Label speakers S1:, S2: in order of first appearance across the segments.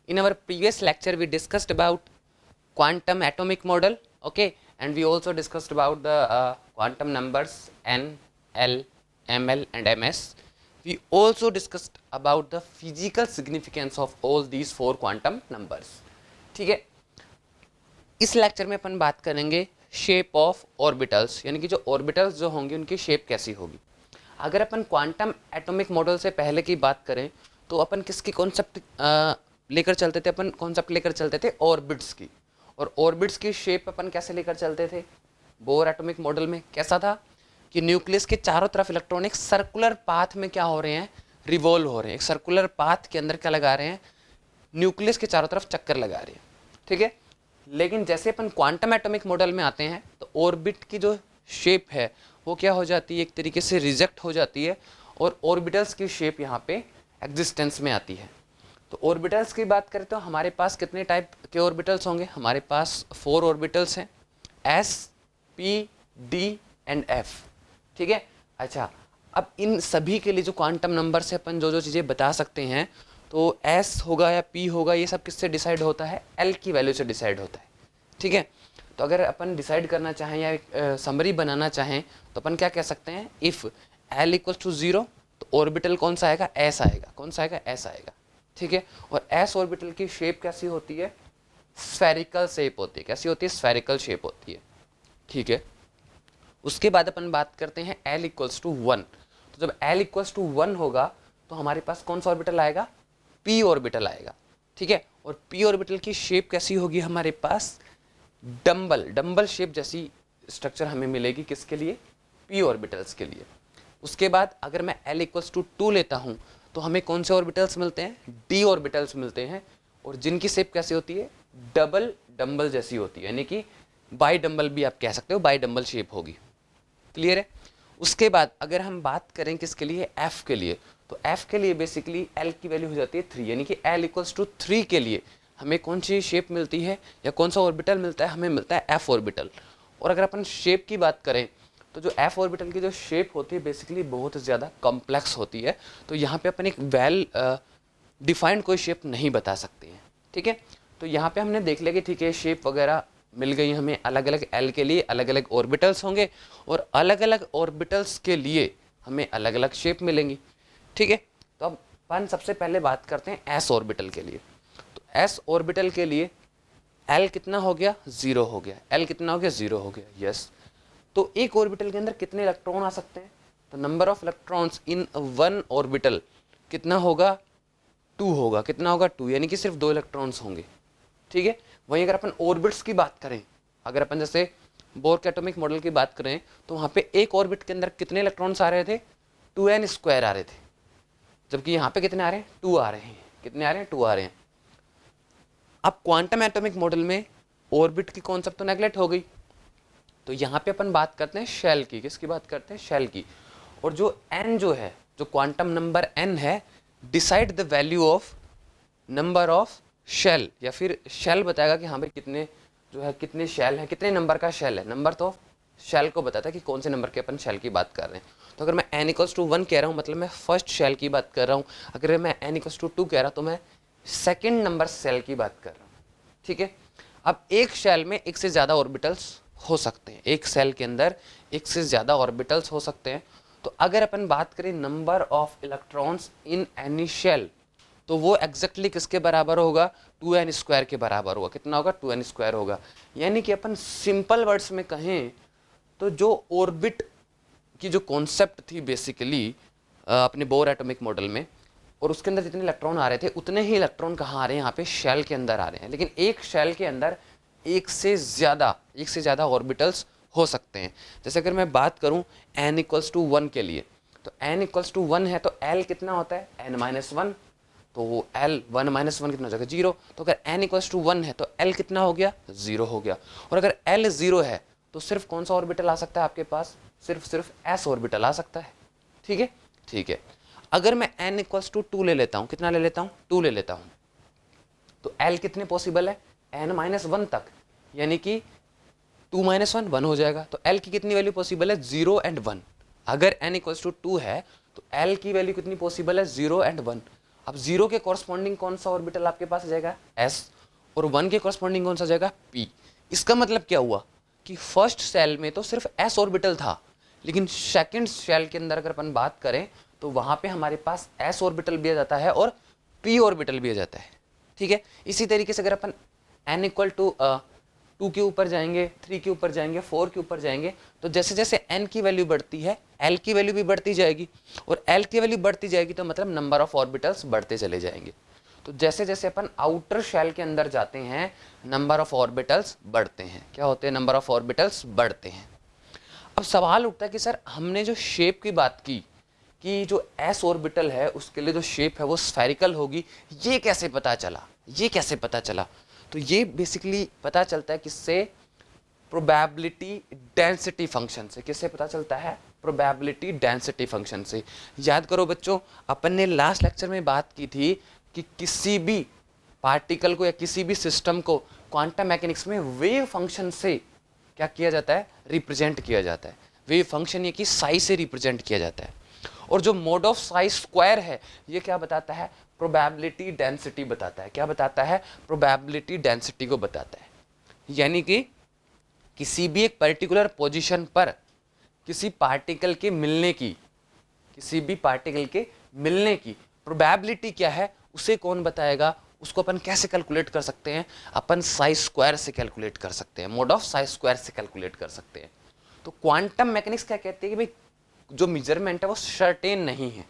S1: In our previous lecture, we discussed about quantum atomic model, okay, and we also discussed about the quantum numbers n, l, ml, and ms. We also discussed about the physical significance of all these four quantum numbers. ठीक है, इस lecture में अपन बात करेंगे shape of orbitals, यानी कि जो orbitals जो होंगे उनकी शेप कैसी होगी. अगर अपन क्वांटम एटॉमिक मॉडल से पहले की बात करें तो अपन किसकी कॉन्सेप्ट लेकर चलते थे, अपन कॉन्सेप्ट लेकर चलते थे ऑर्बिट्स की. और ऑर्बिट्स की शेप अपन कैसे लेकर चलते थे बोर एटॉमिक मॉडल में, कैसा था कि न्यूक्लियस के चारों तरफ इलेक्ट्रॉन एक सर्कुलर पाथ में क्या हो रहे हैं, रिवॉल्व हो रहे हैं. एक सर्कुलर पाथ के अंदर क्या लगा रहे हैं, न्यूक्लियस के चारों तरफ चक्कर लगा रहे हैं. ठीक है, लेकिन जैसे अपन क्वांटम एटॉमिक मॉडल में आते हैं तो ऑर्बिट की जो शेप है वो क्या हो जाती है, एक तरीके से रिजेक्ट हो जाती है और ऑर्बिटल्स की शेप यहाँ पे एग्जिस्टेंस में आती है. तो ऑर्बिटल्स की बात करें तो हमारे पास कितने टाइप के ऑर्बिटल्स होंगे, हमारे पास 4 ऑर्बिटल्स हैं, s, p, d and f. ठीक है, अच्छा अब इन सभी के लिए जो क्वांटम नंबर से अपन जो जो चीज़ें बता सकते हैं तो s होगा या p होगा, ये सब किससे डिसाइड होता है, l की वैल्यू से डिसाइड होता है. ठीक है, तो अगर अपन डिसाइड करना चाहें या एक समरी बनाना चाहें तो अपन क्या कह सकते हैं, इफ़ l इक्वल्स टू 0 तो ऑर्बिटल कौन सा आएगा, s आएगा. कौन सा आएगा, s आएगा. ठीक है, और s ऑर्बिटल की शेप कैसी होती है, स्फेरिकल शेप होती है. कैसी होती है, स्फेरिकल शेप होती है. ठीक है, उसके बाद अपन बात करते हैं l इक्वल्स टू 1. तो जब l इक्वल्स टू 1 होगा तो हमारे पास कौन सा ऑर्बिटल आएगा, p ऑर्बिटल आएगा. ठीक है, और p ऑर्बिटल की शेप कैसी होगी, हमारे पास डम्बल शेप जैसी स्ट्रक्चर हमें मिलेगी. किसके लिए, p ऑर्बिटल्स के लिए. उसके बाद अगर मैं l इक्वल्स टू 2 लेता हूँ तो हमें कौन से ऑर्बिटल्स मिलते हैं, d ऑर्बिटल्स मिलते हैं, और जिनकी शेप कैसी होती है, डम्बल जैसी होती है, यानी कि बाई डम्बल भी आप कह सकते हो, बाई डम्बल शेप होगी. क्लियर है. उसके बाद अगर हम बात करें किसके लिए, f के लिए, तो f के लिए बेसिकली l की वैल्यू हो जाती है 3, यानी कि l इक्वल्स टू 3 के लिए हमें कौन सी शेप मिलती है या कौन सा ऑर्बिटल मिलता है, हमें मिलता है f ऑर्बिटल. और अगर अपन शेप की बात करें तो जो f ऑर्बिटल की जो शेप होती है बेसिकली बहुत ज़्यादा कॉम्प्लेक्स होती है. तो यहाँ पे अपन एक वेल डिफाइंड कोई शेप नहीं बता सकते हैं. ठीक है, तो यहाँ पे हमने देख लिया कि ठीक है शेप वगैरह मिल गई हमें, अलग अलग l के लिए अलग अलग ऑर्बिटल्स होंगे और अलग अलग ऑर्बिटल्स के लिए हमें अलग अलग शेप मिलेंगी. ठीक है, तो अब अपन सबसे पहले बात करते हैं s ऑर्बिटल के लिए. तो s ऑर्बिटल के लिए l कितना हो गया, 0 हो गया. l कितना हो गया, 0 हो गया. यस, तो एक ऑर्बिटल के अंदर कितने इलेक्ट्रॉन आ सकते हैं, तो number of electrons in one orbital कितना होगा, 2 होगा. कितना होगा, 2, यानी कि सिर्फ 2 इलेक्ट्रॉन्स होंगे. ठीक है, वहीं अगर अपन ऑर्बिट्स की बात करें, अगर अपन जैसे बोर के एटॉमिक मॉडल की बात करें तो वहाँ पे एक ऑर्बिट के अंदर कितने इलेक्ट्रॉन्स आ रहे थे, 2n² आ रहे थे, जबकि यहाँ पे कितने आ रहे हैं, 2 आ रहे हैं. कितने आ रहे हैं, 2 आ रहे हैं. अब क्वांटम एटॉमिक मॉडल में ऑर्बिट की कॉन्सेप्ट तो नेगलेक्ट हो गई, तो यहाँ पे अपन बात करते हैं शेल की. किसकी बात करते हैं, शेल की. और जो n जो है, जो क्वांटम नंबर n है, decide the value of number of shell, या फिर शेल बताएगा कि हाँ भाई कितने जो है, कितने शेल है, कितने नंबर का शेल है. नंबर तो शेल को बताता है कि कौन से नंबर के अपन शेल की बात कर रहे हैं. तो अगर मैं n इक्वल्स टू 1 कह रहा हूँ मतलब मैं फर्स्ट शेल की बात कर रहा हूँ. अगर मैं n इक्वल्स टू 2 कह रहा हूँ तो मैं सेकेंड नंबर शेल की बात कर रहा हूँ. ठीक है, अब एक शेल में एक से ज़्यादा ऑर्बिटल्स हो सकते हैं, एक सेल के अंदर एक से ज़्यादा ऑर्बिटल्स हो सकते हैं. तो अगर अपन बात करें number of electrons in any shell तो वो एग्जैक्टली किसके बराबर होगा, 2n² के बराबर होगा. कितना होगा, 2n² होगा. यानी कि अपन सिंपल वर्ड्स में कहें तो जो ऑर्बिट की जो कॉन्सेप्ट थी बेसिकली अपने बोर एटॉमिक मॉडल में, और उसके अंदर जितने इलेक्ट्रॉन आ रहे थे उतने ही इलेक्ट्रॉन कहाँ आ रहे हैं, यहाँ पे शेल के अंदर आ रहे हैं. लेकिन एक शेल के अंदर एक से ज़्यादा ऑर्बिटल्स हो सकते हैं. जैसे अगर मैं बात करूँ n इक्वल्स टू 1 के लिए, तो n इक्वल्स टू 1 है तो l कितना होता है, n-1, तो l 1-1 कितना हो जाएगा, 0. तो अगर n इक्वल्स टू 1 है तो l कितना हो गया, 0 हो गया. और अगर l 0 है तो सिर्फ कौन सा ऑर्बिटल आ सकता है आपके पास, सिर्फ s ऑर्बिटल आ सकता है. ठीक है, ठीक है. अगर मैं n इक्वल्स टू 2 ले लेता हूँ, कितना ले लेता हूँ, 2 ले लेता हूँ, तो l कितने पॉसिबल है, n-1 तक, यानी कि 2-1 1 हो जाएगा. तो l की कितनी वैल्यू पॉसिबल है, 0 एंड 1. अगर n इक्वल्स टू 2 है तो l की वैल्यू कितनी पॉसिबल है, 0 एंड 1. अब 0 के कॉरस्पॉन्डिंग कौन सा ऑर्बिटल आपके पास आ जाएगा, s, और 1 के कॉरस्पॉन्डिंग कौन सा जाएगा, p। इसका मतलब क्या हुआ कि फर्स्ट सेल में तो सिर्फ s ऑर्बिटल था, लेकिन सेकंड सेल के अंदर अगर अपन बात करें तो वहां पे हमारे पास s ऑर्बिटल भी आ जाता है और p ऑर्बिटल भी आ जाता है। ठीक है, इसी तरीके से अगर अपन n इक्वल टू 2 के ऊपर जाएंगे, 3 के ऊपर जाएंगे, 4 के ऊपर जाएंगे, तो जैसे जैसे n की वैल्यू बढ़ती है l की वैल्यू भी बढ़ती जाएगी, और l की वैल्यू बढ़ती जाएगी तो मतलब नंबर ऑफ ऑर्बिटल्स बढ़ते चले जाएंगे। तो जैसे जैसे अपन आउटर शेल के अंदर जाते हैं नंबर ऑफ ऑर्बिटल्स बढ़ते हैं। क्या होते हैं, नंबर ऑफ ऑर्बिटल्स बढ़ते हैं। अब सवाल उठता है कि सर हमने जो शेप की बात की कि जो s ऑर्बिटल है उसके लिए जो शेप है वो स्फेरिकल होगी, ये कैसे पता चला, ये कैसे पता चला? तो ये बेसिकली पता चलता है किससे, प्रोबेबिलिटी डेंसिटी फंक्शन से। किससे पता चलता है, प्रोबेबिलिटी डेंसिटी फंक्शन से। याद करो बच्चों, अपन ने लास्ट लेक्चर में बात की थी कि किसी भी पार्टिकल को या किसी भी सिस्टम को क्वांटम मैकेनिक्स में वेव फंक्शन से क्या किया जाता है, रिप्रेजेंट किया जाता है। वेव फंक्शन ये कि साई से रिप्रेजेंट किया जाता है, और जो मोड ऑफ साई स्क्वायर है ये क्या बताता है, प्रोबेबिलिटी डेंसिटी बताता है। क्या बताता है, प्रोबेबिलिटी डेंसिटी को बताता है। यानी कि किसी भी एक पर्टिकुलर पोजीशन पर किसी पार्टिकल के मिलने की, किसी भी पार्टिकल के मिलने की प्रोबेबिलिटी क्या है उसे कौन बताएगा, उसको अपन कैसे कैलकुलेट कर सकते हैं, अपन साई स्क्वायर से कैलकुलेट कर सकते हैं, मोड ऑफ साई स्क्वायर से कैलकुलेट कर सकते हैं। तो क्वांटम मैकेनिक्स क्या कहती है कि भाई जो मेजरमेंट है वो सर्टेन नहीं है।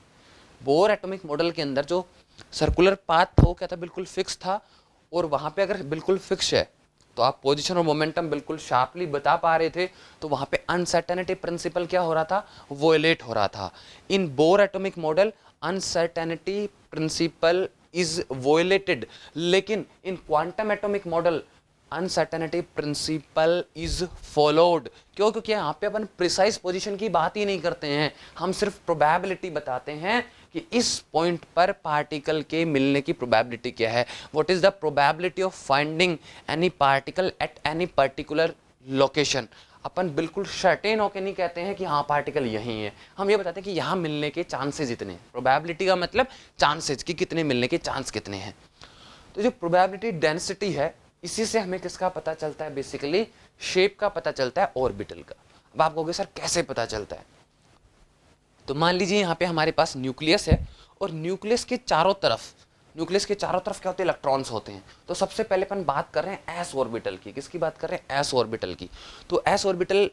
S1: बोर एटॉमिक मॉडल के अंदर जो सर्कुलर पाथ था वो क्या था, बिल्कुल फिक्स था, और वहां पे अगर बिल्कुल फिक्स है तो आप पोजीशन और मोमेंटम बिल्कुल शार्पली बता पा रहे थे, तो वहां पे अनसर्टेनिटी प्रिंसिपल क्या हो रहा था, वोलेट हो रहा था। In Bohr atomic model uncertainty principle is violated, लेकिन in quantum atomic model uncertainty principle is followed. क्यों? क्योंकि यहाँ पे अपन प्रिसाइज पोजीशन की बात ही नहीं करते हैं, हम सिर्फ प्रोबेबिलिटी बताते हैं कि इस पॉइंट पर पार्टिकल के मिलने की प्रोबेबिलिटी क्या है। What is the probability of finding any particle at any particular location. अपन बिल्कुल सर्टेन होकर नहीं कहते हैं कि हाँ पार्टिकल यहीं है, हम ये बताते हैं कि यहाँ मिलने के चांसेस इतने। प्रोबेबिलिटी का मतलब चांसेस कि कितने मिलने के चांस कितने हैं। तो जो प्रोबेबिलिटी डेंसिटी है इसी से हमें किसका पता चलता है, बेसिकली शेप का पता चलता है, ऑर्बिटल का। अब आप कहोगे सर कैसे पता चलता है, तो मान लीजिए यहाँ पे हमारे पास न्यूक्लियस है, और न्यूक्लियस के चारों तरफ क्या होते हैं, इलेक्ट्रॉन्स होते हैं। तो सबसे पहले अपन बात कर रहे हैं एस ऑर्बिटल की। किसकी बात कर रहे हैं, एस ऑर्बिटल की। तो एस ऑर्बिटल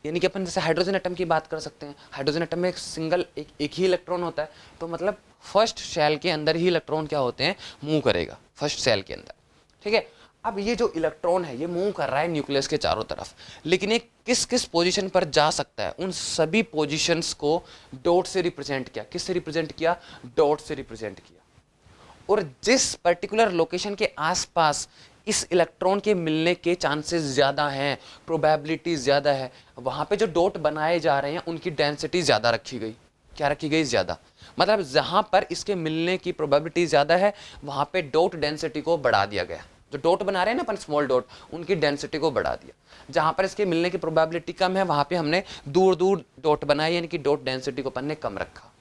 S1: यानी कि अपन जैसे हाइड्रोजन एटम की बात कर सकते हैं। हाइड्रोजन एटम में एक ही इलेक्ट्रॉन होता है, तो मतलब फर्स्ट शेल के अंदर ही इलेक्ट्रॉन क्या होते हैं, मूव करेगा फर्स्ट शेल के अंदर। ठीक है, अब ये जो इलेक्ट्रॉन है ये मूव कर रहा है न्यूक्लियस के चारों तरफ, लेकिन ये किस किस पोजीशन पर जा सकता है, उन सभी पोजीशंस को डॉट से रिप्रेजेंट किया। किससे रिप्रेजेंट किया, डॉट से रिप्रेजेंट किया। और जिस पर्टिकुलर लोकेशन के आसपास इस इलेक्ट्रॉन के मिलने के चांसेस ज़्यादा हैं, प्रोबेबिलिटी ज़्यादा है, वहाँ पे जो डॉट बनाए जा रहे हैं उनकी डेंसिटी ज़्यादा रखी गई। क्या रखी गई, ज़्यादा। मतलब जहाँ पर इसके मिलने की प्रोबेबिलिटी ज़्यादा है वहाँ पे डॉट डेंसिटी को बढ़ा दिया गया। जो डॉट बना रहे हैं ना अपन स्मॉल डॉट, उनकी डेंसिटी को बढ़ा दिया। जहाँ पर इसके मिलने की प्रोबेबिलिटी कम है वहाँ पे हमने दूर दूर डॉट बनाए, यानी कि डॉट डेंसिटी को अपन ने कम रखा।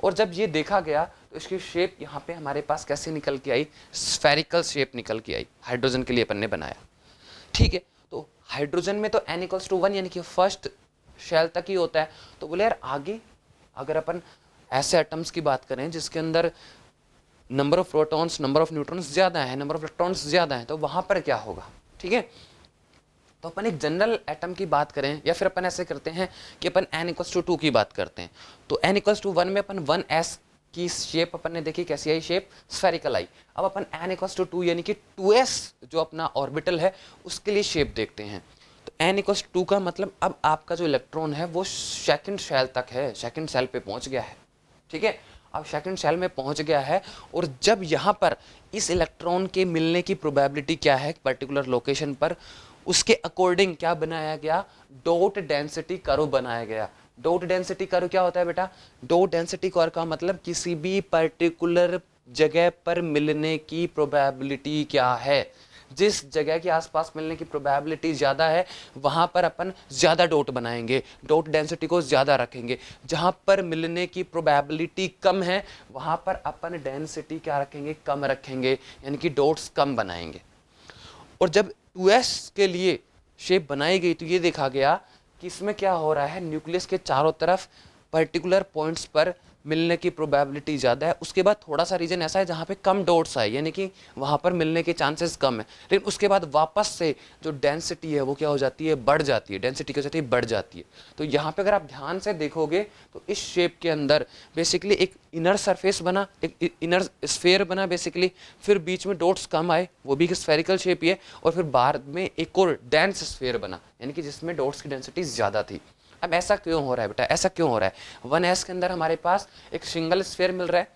S1: और जब ये देखा गया तो इसकी शेप यहाँ पे हमारे पास कैसे निकल के आई, स्फेरिकल शेप निकल के आई। हाइड्रोजन के लिए अपन ने बनाया। ठीक है, तो हाइड्रोजन में तो n=1 यानी कि फर्स्ट शेल तक ही होता है। तो बोले यार आगे अगर अपन ऐसे एटम्स की बात करें जिसके अंदर number of protons, number of neutrons ज़्यादा है, नंबर ऑफ इलेक्ट्रॉन्स ज़्यादा है, तो वहाँ पर क्या होगा। ठीक है, तो अपन एक जनरल एटम की बात करें, या फिर अपन ऐसे करते हैं कि अपन n=2 की बात करते हैं। तो n=1 में अपन 1s की शेप अपन ने देखी, कैसी आई शेप, स्फेरिकल आई। अब अपन n=2 यानी कि 2s जो अपना ऑर्बिटल है उसके लिए शेप देखते हैं। तो n=2 का मतलब अब आपका जो इलेक्ट्रॉन है वो सेकंड शेल तक है, सेकंड शेल पे पहुंच गया है। ठीक है, अब सेकंड शेल में पहुंच गया है, और जब यहाँ पर इस इलेक्ट्रॉन के मिलने की प्रोबेबिलिटी क्या है पर्टिकुलर लोकेशन पर, उसके अकॉर्डिंग क्या बनाया गया, डॉट डेंसिटी कर्व बनाया गया। डॉट डेंसिटी कर्व क्या होता है बेटा, डॉट डेंसिटी कर्व का मतलब किसी भी पर्टिकुलर जगह पर मिलने की प्रोबेबिलिटी क्या है। जिस जगह के आसपास मिलने की प्रोबेबिलिटी ज़्यादा है वहाँ पर अपन ज़्यादा डॉट बनाएंगे, डॉट डेंसिटी को ज़्यादा रखेंगे। जहाँ पर मिलने की प्रोबेबिलिटी कम है वहाँ पर अपन डेंसिटी क्या रखेंगे, कम रखेंगे, यानी कि डॉट्स कम बनाएंगे। और जब 2s के लिए शेप बनाई गई तो ये देखा गया कि इसमें क्या हो रहा है, न्यूक्लियस के चारों तरफ पर्टिकुलर पॉइंट्स पर मिलने की प्रोबेबिलिटी ज़्यादा है। उसके बाद थोड़ा सा रीजन ऐसा है जहाँ पे कम डॉट्स आए, यानी कि वहाँ पर मिलने के चांसेस कम है। लेकिन उसके बाद वापस से जो डेंसिटी है वो क्या हो जाती है, बढ़ जाती है, डेंसिटी क्या हो जाती है, बढ़ जाती है। तो यहाँ पे अगर आप ध्यान से देखोगे तो इस शेप के अंदर बेसिकली एक इनर सरफेस बना, एक इनर स्फेयर बना बेसिकली, फिर बीच में डॉट्स कम आए, वो भी स्फेरिकल शेप ही है, और फिर बाद में एक और डेंस स्फेयर बना, यानी कि जिसमें डॉट्स की डेंसिटी ज़्यादा थी। अब ऐसा क्यों हो रहा है बेटा, ऐसा क्यों हो रहा है? 1s के अंदर हमारे पास एक सिंगल स्फेयर मिल रहा है,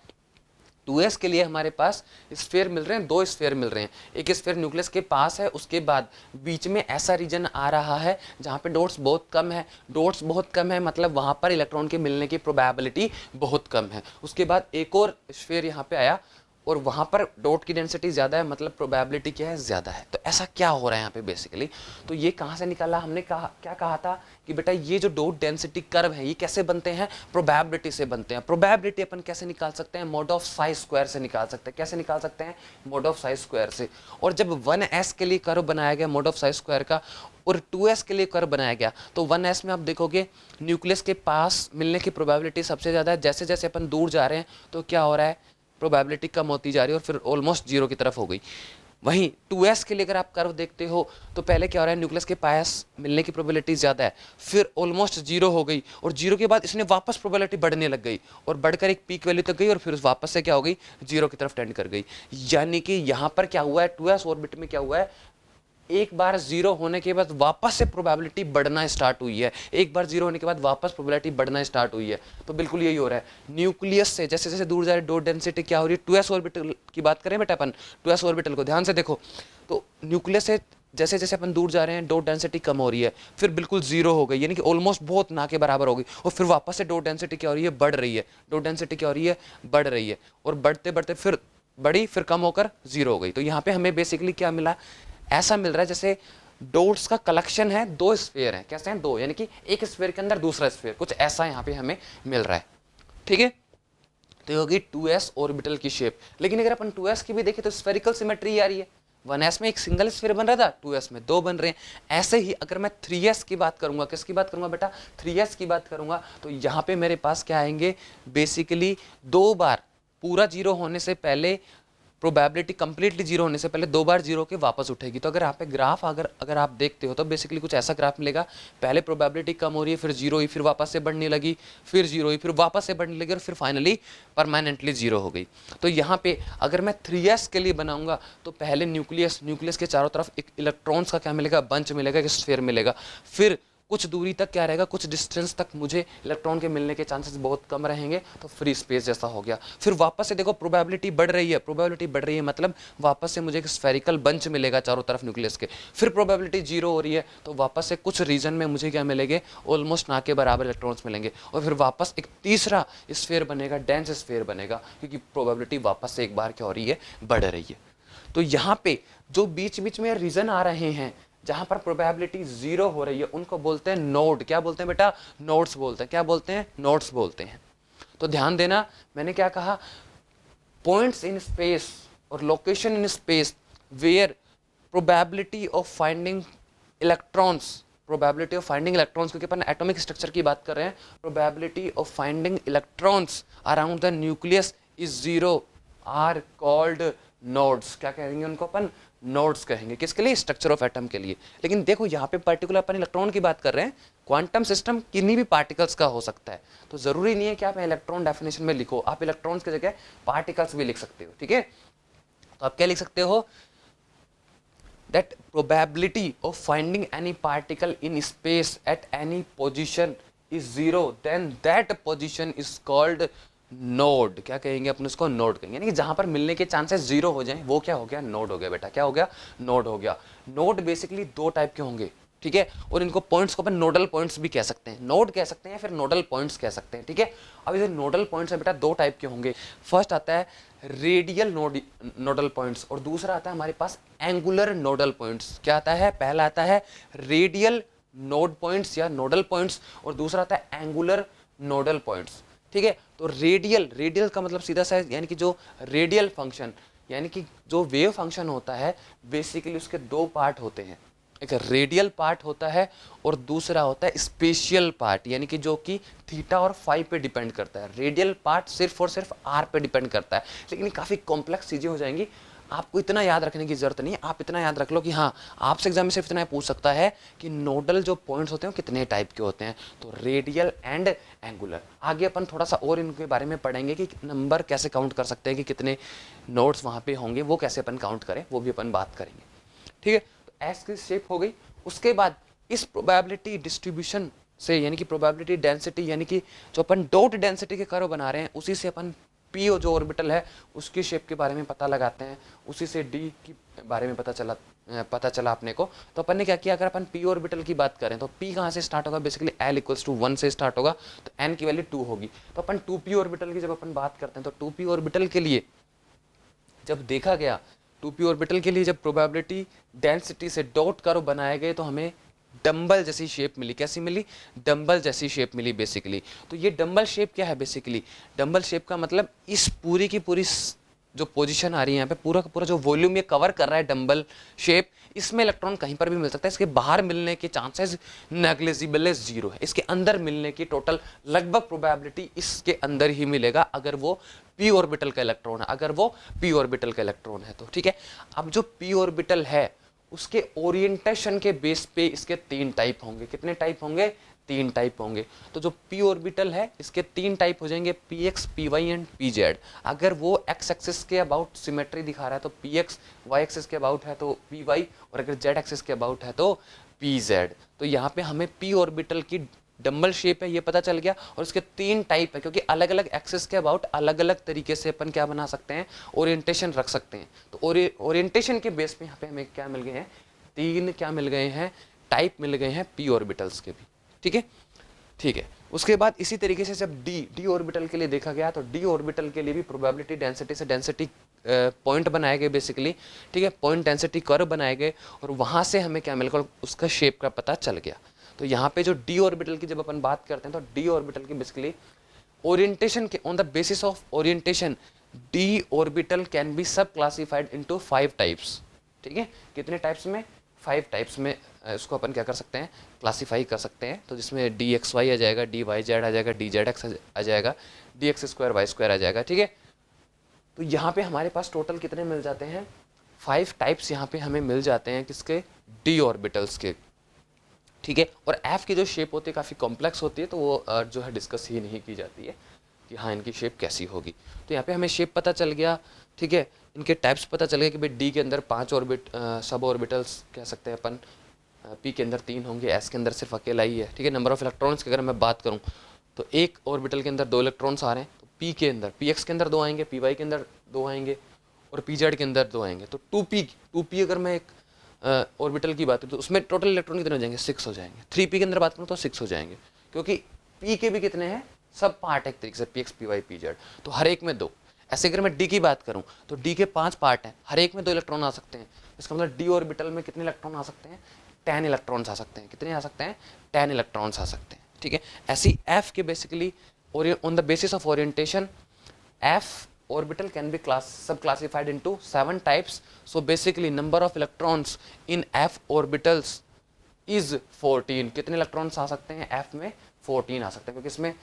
S1: 2s के लिए हमारे पास स्फेयर मिल रहे हैं, 2 स्फेयर मिल रहे हैं। एक स्फेयर न्यूक्लियस के पास है, उसके बाद बीच में ऐसा रीजन आ रहा है जहाँ पे डॉट्स बहुत कम है। डॉट्स बहुत कम है मतलब वहाँ पर इलेक्ट्रॉन के मिलने की प्रोबेबिलिटी बहुत कम है। उसके बाद एक और स्फेयर यहाँ पे आया और वहाँ पर डॉट की डेंसिटी ज़्यादा है, मतलब प्रोबेबिलिटी क्या है, ज़्यादा है। तो ऐसा क्या हो रहा है यहाँ पे बेसिकली? तो ये कहाँ से निकाला हमने, क्या कहा था कि बेटा ये जो डॉट डेंसिटी कर्व है ये कैसे बनते हैं, प्रोबेबिलिटी से बनते हैं। प्रोबेबिलिटी अपन कैसे निकाल सकते हैं, मॉड ऑफ साई स्क्वायर से निकाल सकते हैं। कैसे निकाल सकते हैं, मॉड ऑफ साई स्क्वायर से। और जब 1s के लिए कर्व बनाया गया मॉड ऑफ साई स्क्वायर का, और 2s के लिए कर्व बनाया गया, तो 1s में आप देखोगे न्यूक्लियस के पास मिलने की प्रोबेबिलिटी सबसे ज़्यादा है। जैसे जैसे अपन दूर जा रहे हैं तो क्या हो रहा है, प्रोबेबिलिटी कम होती जा रही है और फिर ऑलमोस्ट जीरो की तरफ हो गई। वहीं 2s के लिए अगर आप कर्व देखते हो तो पहले क्या हो रहा है, न्यूक्लियस के पास मिलने की प्रोबेबिलिटी ज़्यादा है, फिर ऑलमोस्ट जीरो हो गई, और जीरो के बाद इसने वापस प्रोबेबिलिटी बढ़ने लग गई और बढ़कर एक पीक वैल्यू तक गई, और फिर वापस से क्या हो गई, जीरो की तरफ टेंड कर गई। यानी कि यहाँ पर क्या हुआ है, 2s ऑर्बिट में क्या हुआ है, एक बार जीरो होने के बाद वापस से प्रोबेबिलिटी बढ़ना स्टार्ट हुई है। एक बार जीरो होने के बाद वापस प्रोबेबिलिटी बढ़ना स्टार्ट हुई है। तो बिल्कुल यही हो रहा है। न्यूक्लियस से जैसे जैसे दूर जा रहे डॉट डेंसिटी क्या हो रही है, 2s ऑर्बिटल की बात करें बेटा अपन, 2s ऑर्बिटल को ध्यान से देखो, तो न्यूक्लियस से जैसे जैसे अपन दूर जा रहे हैं डॉट डेंसिटी कम हो रही है, फिर बिल्कुल जीरो हो गई, यानी कि ऑलमोस्ट बहुत ना के बराबर हो गई, और फिर वापस से डॉट डेंसिटी क्या हो रही है, बढ़ रही है। डॉट डेंसिटी क्या हो रही है, बढ़ रही है, और बढ़ते बढ़ते फिर बढ़ी, फिर कम होकर जीरो हो गई। तो यहाँ पे हमें बेसिकली क्या मिला, ऐसा मिल रहा है जैसे डॉट्स का कलेक्शन है, 2 स्फीयर हैं। कैसे हैं, 2, यानी कि एक स्फीयर के अंदर दूसरा स्फीयर, कुछ ऐसा यहाँ पे हमें मिल रहा है। ठीक है, तो ये होगी 2s ऑर्बिटल की शेप। लेकिन अगर अपन 2s की भी देखें तो स्फेरिकल सिमेट्री आ रही है। 1s में एक सिंगल स्फीयर बन रहा था, 2s में 2 बन रहे हैं। ऐसे ही अगर मैं 3s की बात करूंगा, किसकी बात करूंगा बेटा, 3s की बात करूंगा, तो यहाँ पे मेरे पास क्या आएंगे, बेसिकली 2 बार पूरा जीरो होने से पहले, प्रोबेबिलिटी कंप्लीटली जीरो होने से पहले 2 बार जीरो के वापस उठेगी। तो अगर यहाँ पे ग्राफ अगर आप देखते हो तो बेसिकली कुछ ऐसा ग्राफ मिलेगा, पहले प्रोबेबिलिटी कम हो रही है, फिर जीरो हुई, फिर वापस से बढ़ने लगी, फिर जीरो हुई, फिर वापस से बढ़ने लगी, और फिर फाइनली परमानेंटली जीरो हो गई। तो यहाँ पे अगर मैं 3s के लिए बनाऊंगा तो पहले न्यूक्लियस के चारों तरफ एक इलेक्ट्रॉन्स का क्या मिलेगा, बंच मिलेगा, एक स्फीयर मिलेगा। फिर कुछ दूरी तक क्या रहेगा, कुछ डिस्टेंस तक मुझे इलेक्ट्रॉन के मिलने के चांसेस बहुत कम रहेंगे, तो फ्री स्पेस जैसा हो गया। फिर वापस से देखो प्रोबेबिलिटी बढ़ रही है, प्रोबेबिलिटी बढ़ रही है मतलब वापस से मुझे एक स्फेरिकल बंच मिलेगा चारों तरफ न्यूक्लियस के। फिर प्रोबेबिलिटी जीरो हो रही है तो वापस से कुछ रीजन में मुझे क्या मिलेंगे, ऑलमोस्ट ना के बराबर इलेक्ट्रॉन्स मिलेंगे, और फिर वापस एक तीसरा स्फीयर बनेगा, डेंस स्फीयर बनेगा, क्योंकि प्रोबेबिलिटी वापस से एक बार क्या हो रही है, बढ़ रही है। तो यहाँ पे जो बीच बीच में रीजन आ रहे हैं जहां पर प्रोबेबिलिटी जीरो हो रही है, उनको बोलते हैं नोड। क्या बोलते हैं बेटा, नोड्स बोलते हैं। क्या बोलते हैं, नोड्स बोलते हैं। तो ध्यान देना, मैंने क्या कहा, पॉइंट्स इन स्पेस और location in space where probability of finding electrons, probability of finding electrons, क्योंकि अपन एटॉमिक स्ट्रक्चर की बात कर रहे हैं, probability of finding electrons around the nucleus is zero are called nodes. क्या कहेंगे उनको अपन, नोड्स कहेंगे। किसके लिए, स्ट्रक्चर ऑफ एटम के लिए। लेकिन देखो यहाँ पे पर्टिकुलर अपन इलेक्ट्रॉन की बात कर रहे हैं, क्वांटम सिस्टम किन्हीं भी पार्टिकल्स का हो सकता है, तो जरूरी नहीं है कि आप इलेक्ट्रॉन डेफिनेशन में लिखो, आप इलेक्ट्रॉन्स की जगह पार्टिकल्स भी लिख सकते हो। ठीक है, तो आप क्या लिख सकते हो, that probability of finding any particle in space at any position is zero, then that position is called node। क्या कहेंगे अपन उसको, नोड कहेंगे। यानी कि जहां पर मिलने के चांसेस जीरो हो जाएं वो क्या हो गया, नोड हो गया बेटा। क्या हो गया, नोड हो गया। नोड बेसिकली 2 टाइप के होंगे, ठीक है, और इनको पॉइंट्स को अपन नोडल पॉइंट्स भी कह सकते हैं, नोड कह सकते हैं या फिर नोडल पॉइंट्स कह सकते हैं। ठीक है, अब ये नोडल पॉइंट्स है बेटा 2 टाइप के होंगे। फर्स्ट आता है रेडियल नोडल पॉइंट्स और दूसरा आता है हमारे पास एंगुलर नोडल पॉइंट्स। क्या आता है? पहला आता है रेडियल नोड पॉइंट्स या नोडल पॉइंट्स और दूसरा आता है एंगुलर नोडल पॉइंट्स। ठीक है, तो रेडियल का मतलब सीधा सा है, यानी कि जो रेडियल फंक्शन, यानी कि जो वेव फंक्शन होता है बेसिकली उसके दो पार्ट होते हैं, एक रेडियल पार्ट होता है और दूसरा होता है स्पेशियल पार्ट, यानी कि जो कि थीटा और फाई पे डिपेंड करता है। रेडियल पार्ट सिर्फ और सिर्फ आर पे डिपेंड करता है, लेकिन ये काफ़ी कॉम्प्लेक्स चीज़ें हो जाएंगी, आपको इतना याद रखने की जरूरत नहीं है। आप इतना याद रख लो कि हाँ, आपसे एग्जाम में सिर्फ इतना पूछ सकता है कि नोडल जो पॉइंट्स होते हैं वो कितने टाइप के होते हैं, तो रेडियल एंड एंगुलर। आगे अपन थोड़ा सा और इनके बारे में पढ़ेंगे कि नंबर कैसे काउंट कर सकते हैं, कि कितने नोड्स वहाँ पे होंगे, वो कैसे अपन काउंट करें, वो भी अपन बात करेंगे। ठीक है, तो एस की शेप हो गई। उसके बाद इस प्रोबेबिलिटी डिस्ट्रीब्यूशन से, यानी कि प्रोबेबिलिटी डेंसिटी, यानी कि जो अपन डॉट डेंसिटी के कर्व बना रहे हैं उसी से अपन पी जो ऑर्बिटल है उसकी शेप के बारे में पता लगाते हैं, उसी से डी के बारे में पता चला अपने को। तो अपन ने क्या किया, अगर अपन पी ऑर्बिटल की बात करें तो पी कहाँ से स्टार्ट होगा, बेसिकली एल इक्वल्स टू 1 से स्टार्ट होगा, तो एन की वैल्यू 2 होगी। तो अपन 2p ऑर्बिटल की जब अपन बात करते हैं तो 2p ऑर्बिटल के लिए जब देखा गया, 2p ऑर्बिटल के लिए जब प्रोबेबिलिटी डेंसिटी से डॉट कर्व बनाए गए तो हमें डंबल जैसी शेप मिली। कैसी मिली? डंबल जैसी शेप मिली बेसिकली। तो ये डंबल शेप क्या है? बेसिकली डंबल शेप का मतलब इस पूरी की पूरी जो पोजीशन आ रही है यहाँ पे, पूरा का पूरा जो वॉल्यूम ये कवर कर रहा है डंबल शेप, इसमें इलेक्ट्रॉन कहीं पर भी मिल सकता है। इसके बाहर मिलने के चांसेस नेग्लिजिबल जीरो है। इसके अंदर मिलने की टोटल लगभग प्रोबेबिलिटी इसके अंदर ही मिलेगा अगर वो पी ऑर्बिटल का इलेक्ट्रॉन है, अगर वो पी ऑर्बिटल का इलेक्ट्रॉन है तो। ठीक है, अब जो पी ऑर्बिटल है उसके ओरिएंटेशन के बेस पे इसके 3 टाइप होंगे। कितने टाइप होंगे? 3 टाइप होंगे। तो जो पी ऑर्बिटल है इसके 3 टाइप हो जाएंगे, p x, p y and p z. अगर वो एक्स एक्सिस के अबाउट सिमेट्री दिखा रहा है तो पी एक्स, वाई एक्सिस के अबाउट है तो पी वाई, और अगर जेड एक्सिस के अबाउट है तो पी जेड। तो यहाँ पे हमें पी ऑर्बिटल की डंबल शेप है ये पता चल गया, और इसके 3 टाइप है, क्योंकि अलग अलग एक्सिस के अबाउट अलग अलग तरीके से अपन क्या बना सकते हैं, ओरिएंटेशन रख सकते हैं। तो ओरिएंटेशन के बेस पे यहाँ पे हमें क्या मिल गए हैं? 3 क्या मिल गए हैं? टाइप मिल गए हैं पी ऑर्बिटल्स के भी। ठीक है, ठीक है। उसके बाद इसी तरीके से जब डी ऑर्बिटल के लिए देखा गया तो डी ऑर्बिटल के लिए भी प्रोबेबिलिटी डेंसिटी से डेंसिटी पॉइंट बनाए गए बेसिकली। ठीक है, पॉइंट डेंसिटी कर्व बनाए गए और वहाँ से हमें क्या मिलकर उसका शेप का पता चल गया। तो यहाँ पे जो डी ऑर्बिटल की जब अपन बात करते हैं तो डी ऑर्बिटल की बेसिकली ओरिएंटेशन के on the basis of orientation D orbital can be सब क्लासिफाइड इनटू 5 टाइप्स। ठीक है, कितने टाइप्स में? 5 टाइप्स में इसको अपन क्या कर सकते हैं? क्लासीफाई कर सकते हैं। तो जिसमें डी एक्स वाई आ जाएगा, डी वाई जेड आ जाएगा, डी जेड एक्स आ जाएगा, D X square Y square आ जाएगा। ठीक है, तो यहाँ पे हमारे पास टोटल कितने मिल जाते हैं? 5 टाइप्स यहाँ पे हमें मिल जाते हैं, किसके? डी ऑर्बिटल्स के। ठीक है, और एफ की जो शेप होती है काफ़ी कॉम्प्लेक्स होती है, तो वो जो है डिस्कस ही नहीं की जाती है कि हाँ इनकी शेप कैसी होगी। तो यहाँ पे हमें शेप पता चल गया। ठीक है, इनके टाइप्स पता चल गया कि भाई डी के अंदर 5 सब ऑर्बिटल्स कह सकते हैं अपन, पी के अंदर 3 होंगे, एस के अंदर सिर्फ अकेला ही है। ठीक है, नंबर ऑफ इलेक्ट्रॉन्स की अगर मैं बात करूँ तो एक ऑर्बिटल के अंदर 2 इलेक्ट्रॉन्स आ रहे हैं, तो पी के अंदर, पी एक्स के अंदर 2 आएंगे, पी वाई के अंदर 2 आएंगे और पी जेड के अंदर 2 आएंगे। तो 2p अगर मैं एक ऑर्बिटल की बात करूँ तो उसमें टोटल इलेक्ट्रॉन कितने हो जाएंगे? 6 हो जाएंगे। 3p के अंदर बात करूँ तो 6 हो जाएंगे, क्योंकि p के भी कितने हैं? सब पार्ट एक तरीके से, p x, p y, p z, तो हर एक में 2। ऐसे अगर मैं डी की बात करूँ तो डी के 5 पार्ट हैं, हर एक में 2 इलेक्ट्रॉन आ सकते हैं। इसका मतलब डी ऑर्बिटल में कितने इलेक्ट्रॉन आ सकते हैं? 10 इलेक्ट्रॉन्स आ सकते हैं। कितने आ सकते हैं? 10 इलेक्ट्रॉन्स आ सकते हैं। ठीक है, ऐसी एफ के basically on the basis of orientation F orbital can be subclassified into 7 types. So basically number of electrons in f orbitals is 14. कितने इलेक्ट्रॉन्स आ सकते हैं f में? 14 आ सकते हैं, क्योंकि इसमें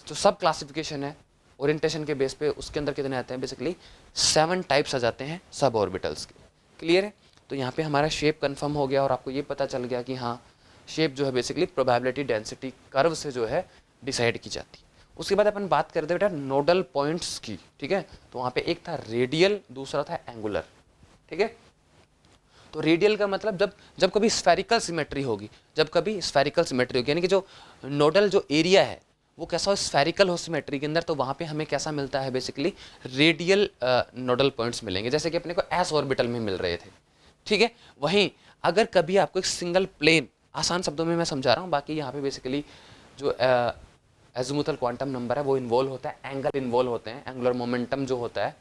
S1: जो सब क्लासिफिकेशन है ओरिएंटेशन के बेस पे उसके अंदर कितने आते हैं? बेसिकली 7 टाइप्स आ जाते हैं सब ऑर्बिटल्स के। क्लियर है? तो यहाँ पे हमारा शेप कंफर्म हो गया और आपको ये पता चल गया कि हाँ शेप जो है बेसिकली प्रोबेबिलिटी डेंसिटी कर्व से जो है डिसाइड की जाती है। उसके बाद अपन बात करते हैं बेटा नोडल पॉइंट्स की। ठीक है, तो वहाँ पे एक था रेडियल, दूसरा था एंगुलर। ठीक है, तो रेडियल का मतलब जब कभी स्फेरिकल सिमेट्री होगी, यानी कि जो नोडल जो एरिया है वो कैसा हो? स्फेरिकल हो सिमेट्री के अंदर, तो वहाँ पे हमें कैसा मिलता है? बेसिकली रेडियल नोडल पॉइंट्स मिलेंगे, जैसे कि अपने को एस ऑर्बिटल में मिल रहे थे। ठीक है, वहीं अगर कभी आपको एक सिंगल प्लेन, आसान शब्दों में मैं समझा रहा हूँ, बाकी यहाँ पे बेसिकली जो एज़िमुथल क्वांटम नंबर है वो इन्वॉल्व होता है, एंगल इन्वॉल्व होते हैं, एंगुलर मोमेंटम जो होता है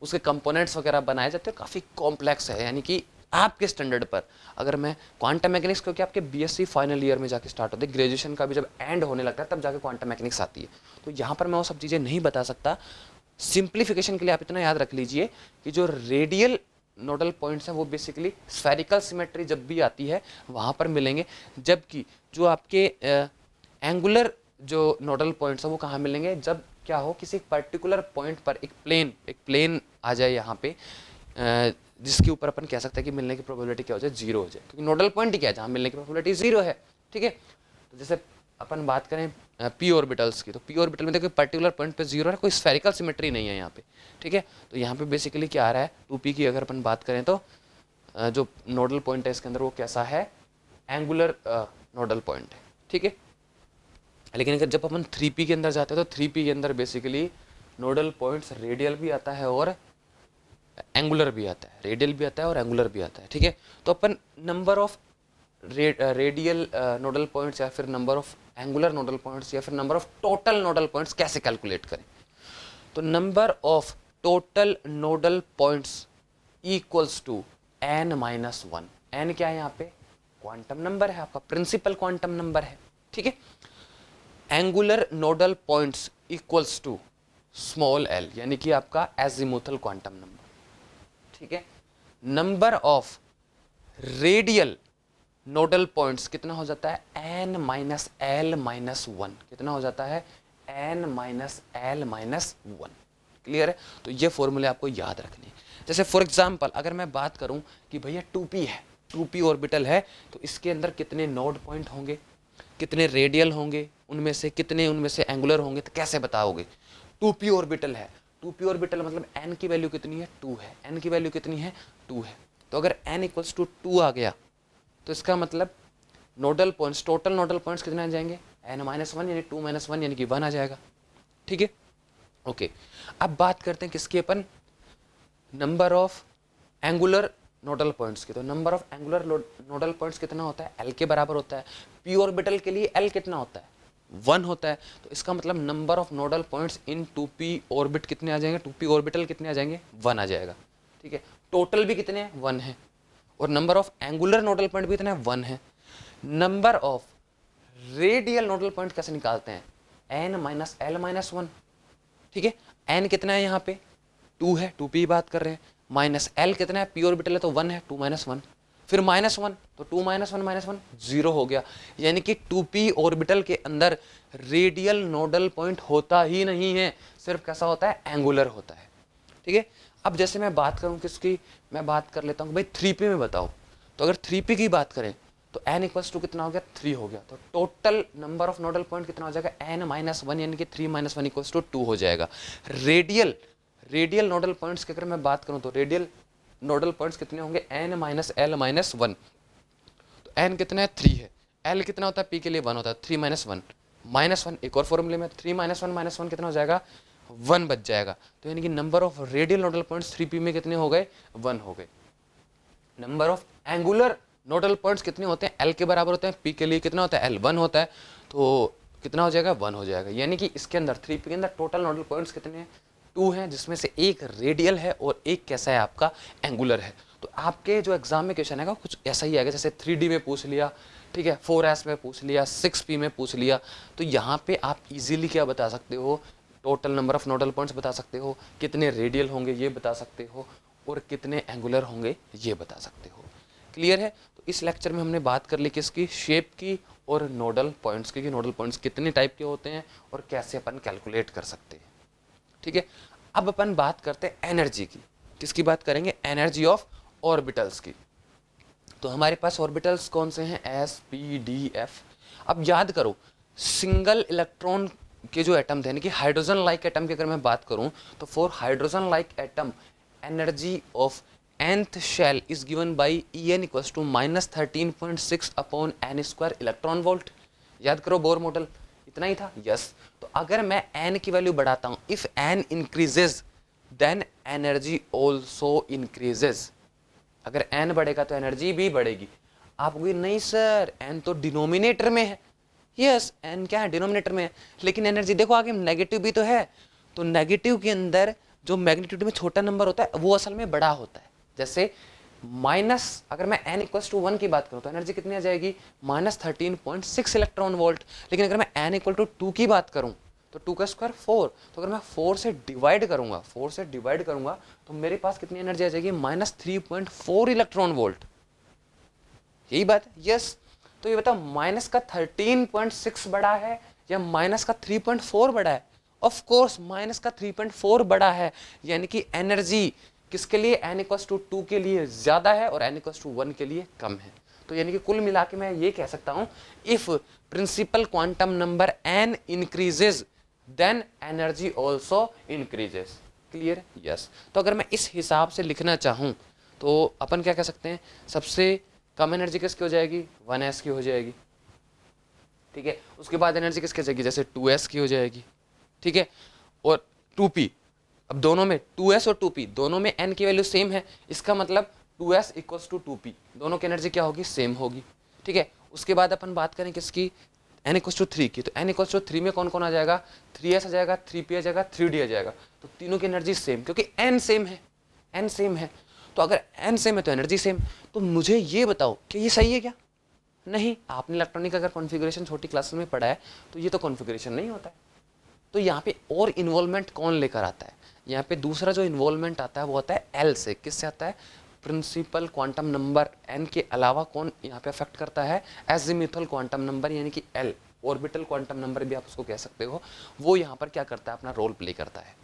S1: उसके कंपोनेंट्स वगैरह बनाए जाते हैं, काफ़ी कॉम्प्लेक्स है। यानी कि आपके स्टैंडर्ड पर अगर मैं क्वांटम मैकेनिक्स, क्योंकि आपके बीएससी फाइनल ईयर में जाके स्टार्ट होते हैं, ग्रेजुएशन का भी जब एंड होने लगता है तब जाके क्वांटम मैकेनिक्स आती है, तो यहाँ पर मैं वो सब चीज़ें नहीं बता सकता। सिंप्लीफिकेशन के लिए आप इतना याद रख लीजिए कि जो रेडियल नोडल पॉइंट्स हैं वो बेसिकली स्फेरिकल सिमेट्री जब भी आती है वहाँ पर मिलेंगे, जबकि जो आपके एंगुलर जो नोडल पॉइंट्स हैं वो कहाँ मिलेंगे, जब क्या हो, किसी पर्टिकुलर पॉइंट पर एक प्लेन आ जाए यहाँ पे, जिसके ऊपर अपन कह सकते हैं कि मिलने की प्रोबेबिलिटी क्या हो जाए, जीरो हो जाए, क्योंकि नोडल पॉइंट ही क्या है जहाँ मिलने की प्रोबेबिलिटी जीरो है। ठीक है, तो जैसे अपन बात करें पी ऑर्बिटल्स की, तो पी ऑर्बिटल में देखो पर्टिकुलर पॉइंट पे जीरो है, कोई स्फेरिकल सिमेट्री नहीं है यहाँ पे। ठीक है, तो यहाँ पे बेसिकली क्या आ रहा है, 2p की अगर अपन बात करें तो जो नोडल पॉइंट है इसके अंदर वो कैसा है, एंगुलर नोडल पॉइंट है। ठीक है, लेकिन अगर जब अपन 3p के अंदर जाते हैं तो 3p के अंदर बेसिकली नोडल पॉइंट्स रेडियल भी आता है और एंगुलर भी आता है, रेडियल भी आता है और एंगुलर भी आता है। ठीक है, तो अपन number of radial nodal points या फिर number of angular nodal points या फिर number of total nodal points कैसे कैलकुलेट करें, तो number of total nodal points equals to n minus one. n क्या है यहाँ पे, क्वांटम नंबर है आपका, प्रिंसिपल क्वांटम नंबर है। ठीक है, angular nodal points equals to small l, यानी कि आपका एजिमुथल क्वांटम नंबर। ठीक है, number of radial nodal points कितना हो जाता है, n minus l minus one, कितना हो जाता है, n minus l minus one. Clear है, तो ये फॉर्मूले आपको याद रखने हैं। जैसे फॉर एग्जांपल अगर मैं बात करूं कि भैया 2p है, 2p ऑर्बिटल है, तो इसके अंदर कितने नोड पॉइंट होंगे, कितने रेडियल होंगे, उनमें से कितने उनमें से एंगुलर होंगे, तो कैसे बताओगे। 2p ऑर्बिटल है, 2p ऑर्बिटल मतलब n की वैल्यू कितनी है, 2 है, n की वैल्यू कितनी है, 2 है। तो अगर n इक्वल्स टू 2 आ गया तो इसका मतलब nodal points, total nodal points कितने आ जाएंगे, n माइनस वन, यानी 2 माइनस वन यानी कि 1 आ जाएगा। ठीक है, ओके, अब बात करते हैं किसकी, अपन number of angular nodal points की। तो number of angular nodal points कितना होता है, l के बराबर होता है। p ऑर्बिटल के लिए l कितना होता है, 1 होता है। तो इसका मतलब number of nodal points in 2p orbit कितने आ जाएंगे, 2p ऑर्बिटल कितने आ जाएंगे, 1 आ जाएगा। ठीक है, टोटल भी कितने हैं, 1 है, और number of angular nodal point भी कितने हैं, 1 है। Number of radial nodal point कैसे निकालते हैं, n minus l minus one. ठीक है, n कितना है यहाँ पे, 2 है, 2p बात कर रहे हैं, माइनस l कितना है, p ऑर्बिटल है तो 1 है, 2 माइनस वन, फिर माइनस वन, तो 2 माइनस वन जीरो हो गया। यानी कि 2p ऑर्बिटल के अंदर रेडियल नोडल पॉइंट होता ही नहीं है, सिर्फ कैसा होता है, एंगुलर होता है। ठीक है, अब जैसे मैं बात करूं किसकी, मैं बात कर लेता हूं भाई 3p में बताओ, तो अगर 3p की बात करें तो n इक्वल्स टू कितना हो गया, 3 हो गया। तो total number of nodal point कितना हो जाएगा, n माइनस वन, यानी कि 3 माइनस वन इक्वल्स टू 2 हो जाएगा। रेडियल नोडल पॉइंट्स की अगर मैं बात करूं तो रेडियल नोडल पॉइंट्स कितने होंगे, n minus l minus one. तो n कितना है, 3 है, l कितना होता है, p के लिए 1 होता है, 3 माइनस वन, एक और फॉर्मूले में 3 माइनस वन कितना हो जाएगा, 1 बच जाएगा। तो यानी कि number of radial nodal points 3p में कितने हो गए, 1 हो गए। Number of angular nodal points कितने होते हैं, l के बराबर होते हैं, p के लिए कितना होता है, l 1 होता है, तो कितना हो जाएगा, 1 हो जाएगा। यानी कि इसके अंदर 3p के अंदर टोटल नोडल पॉइंट्स कितने हैं, 2 हैं, जिसमें से एक रेडियल है और एक कैसा है आपका, एंगुलर है। तो आपके जो एग्जाम में क्वेश्चन है कुछ ऐसा ही आएगा, जैसे 3D में पूछ लिया, ठीक है, 4s में पूछ लिया, 6p में पूछ लिया। तो यहाँ पे आप इजीली क्या बता सकते हो, total number of nodal points बता सकते हो, कितने रेडियल होंगे ये बता सकते हो, और कितने एंगुलर होंगे ये बता सकते हो। क्लियर है, तो इस लेक्चर में हमने बात कर ली किसकी, शेप की और नोडल पॉइंट्स की, कि नोडल पॉइंट्स कितने टाइप के होते हैं और कैसे अपन कैलकुलेट कर सकते हैं। ठीक है, अब अपन बात करते हैं एनर्जी की। किसकी बात करेंगे, एनर्जी ऑफ ऑर्बिटल्स की। तो हमारे पास ऑर्बिटल्स कौन से हैं, s p d f। अब याद करो, सिंगल इलेक्ट्रॉन के जो एटम थे, यानी कि हाइड्रोजन लाइक एटम की अगर मैं बात करूं तो for hydrogen like atom energy of nth shell is given by En equals to -13.6 upon n square electron volt. याद करो बोर मॉडल, इतना ही था, यस। तो अगर मैं n की वैल्यू बढ़ाता हूं, if n increases then energy also increases. अगर n बढ़ेगा तो एनर्जी भी बढ़ेगी। आप कहोगे नहीं सर, n तो डिनोमिनेटर में है। यस, n क्या है, डिनोमिनेटर में है, लेकिन एनर्जी देखो आगे नेगेटिव भी तो है। तो नेगेटिव के अंदर जो मैग्नीट्यूड में छोटा नंबर होता है वो असल में बड़ा होता है। जैसे माइनस, अगर मैं n इक्वल्स टू 1 की बात करूँ तो एनर्जी कितनी आ जाएगी, -13.6 इलेक्ट्रॉन वोल्ट। लेकिन अगर मैं n इक्वल टू 2 की बात करूँ तो 2 का स्क्वायर 4, तो अगर मैं 4 से डिवाइड करूंगा तो मेरे पास कितनी एनर्जी आ जाएगी, -3.4 इलेक्ट्रॉन वोल्ट। यही बात है, यस। तो ये बताओ माइनस का 13.6 बड़ा है या माइनस का 3.4 बड़ा है? ऑफ कोर्स माइनस का 3.4 बड़ा है, यानी कि एनर्जी किसके लिए, n इक्वल्स टू 2 के लिए ज्यादा है और n इक्वल्स टू 1 के लिए कम है। तो यानी कि कुल मिला के मैं ये कह सकता हूं, if principal quantum number n increases then energy also increases. Clear? Yes. तो अगर मैं इस हिसाब से लिखना चाहूं तो अपन क्या कह सकते हैं, सबसे कम एनर्जी किसकी हो जाएगी, 1s की हो जाएगी। ठीक है, उसके बाद एनर्जी किसकी हो जाएगी, जैसे 2s की हो जाएगी। ठीक है, और 2p, अब दोनों में 2s और 2p दोनों में n की वैल्यू सेम है, इसका मतलब 2s इक्वल्स टू 2p, दोनों की एनर्जी क्या होगी, सेम होगी। ठीक है, उसके बाद अपन बात करें किसकी, n इक्वल्स टू 3 की, तो n इक्वल्स टू 3 में कौन कौन आ जाएगा, 3s आ जाएगा, 3p आ जाएगा, 3d आ जाएगा। तो तीनों की एनर्जी सेम, क्योंकि n सेम है, n सेम है। तो अगर n सेम है तो एनर्जी सेम। तो मुझे ये बताओ कि ये सही है क्या? नहीं, आपने इलेक्ट्रॉनिक अगर कॉन्फ़िगरेशन छोटी क्लासेस में पढ़ा है तो ये तो कॉन्फ़िगरेशन नहीं होता है। तो यहाँ पे और इन्वॉल्वमेंट कौन लेकर आता है, यहाँ पे दूसरा जो इन्वॉल्वमेंट आता है वो आता है एल से। किससे आता है, प्रिंसिपल क्वांटम नंबर n के अलावा कौन यहाँ पे अफेक्ट करता है, एजिमुथल क्वांटम नंबर यानी कि l, ऑर्बिटल क्वांटम नंबर भी आप उसको कह सकते हो। वो यहाँ पर क्या करता है, अपना रोल प्ले करता है